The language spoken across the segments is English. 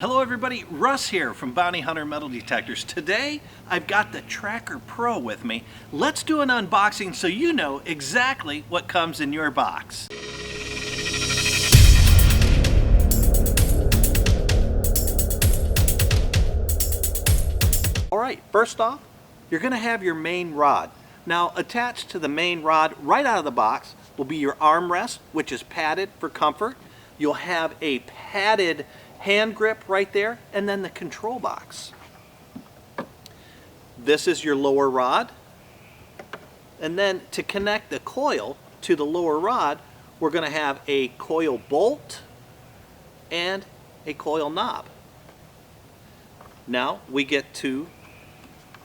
Hello everybody, Russ here from Bounty Hunter Metal Detectors. Today I've got the Tracker Pro with me. Let's do an unboxing so you know exactly what comes in your box. Alright, first off, you're going to have your main rod. Now attached to the main rod right out of the box will be your armrest, which is padded for comfort. You'll have a padded hand grip right there, and then the control box. This is your lower rod, and then to connect the coil to the lower rod, we're going to have a coil bolt and a coil knob. Now we get to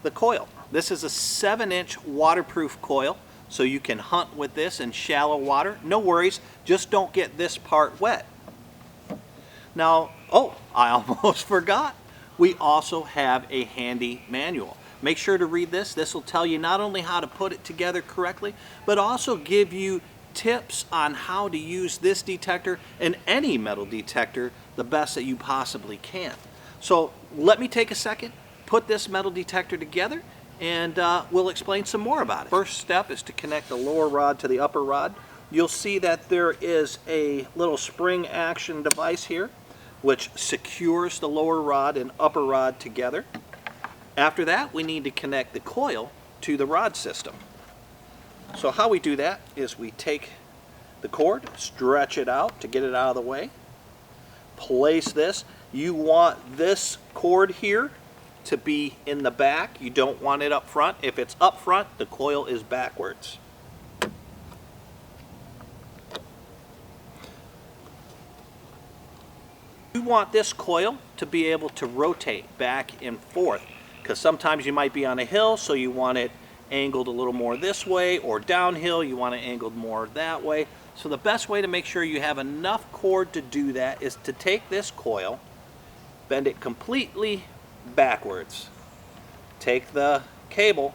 the coil. This is a 7-inch waterproof coil, so you can hunt with this in shallow water. No worries, just don't get this part wet. Now, I almost forgot. We also have a handy manual. Make sure to read this. This will tell you not only how to put it together correctly, but also give you tips on how to use this detector and any metal detector the best that you possibly can. So let me take a second, put this metal detector together, and we'll explain some more about it. First step is to connect the lower rod to the upper rod. You'll see that there is a little spring action device here which secures the lower rod and upper rod together. After that, we need to connect the coil to the rod system. So how we do that is we take the cord, stretch it out to get it out of the way, place this. You want this cord here to be in the back. You don't want it up front. If it's up front, the coil is backwards. You want this coil to be able to rotate back and forth, because sometimes you might be on a hill, so you want it angled a little more this way, or downhill you want it angled more that way. So the best way to make sure you have enough cord to do that is to take this coil, bend it completely backwards, take the cable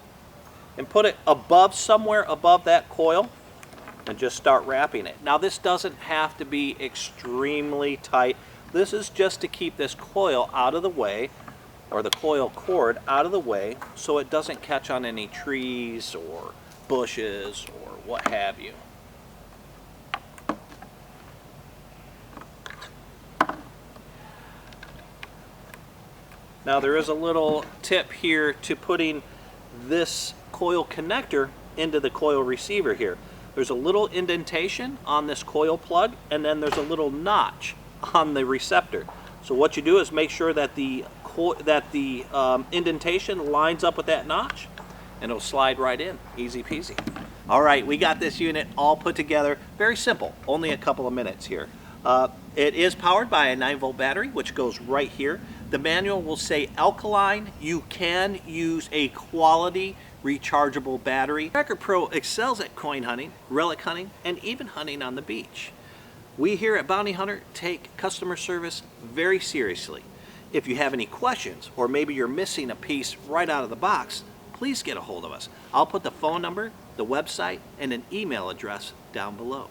and put it somewhere above that coil, and just start wrapping it. Now this doesn't have to be extremely tight. This is just to keep this coil out of the way, or the coil cord out of the way, so it doesn't catch on any trees or bushes or what have you. Now there is a little tip here to putting this coil connector into the coil receiver here. There's a little indentation on this coil plug, and then there's a little notch on the receptor. So what you do is make sure that the indentation lines up with that notch, and it'll slide right in. Easy peasy. All right, we got this unit all put together. Very simple, only a couple of minutes here. It is powered by a 9-volt battery, which goes right here. The manual will say alkaline. You can use a quality rechargeable battery. Tracker Pro excels at coin hunting, relic hunting, and even hunting on the beach. We here at Bounty Hunter take customer service very seriously. If you have any questions, or maybe you're missing a piece right out of the box, please get a hold of us. I'll put the phone number, the website, and an email address down below.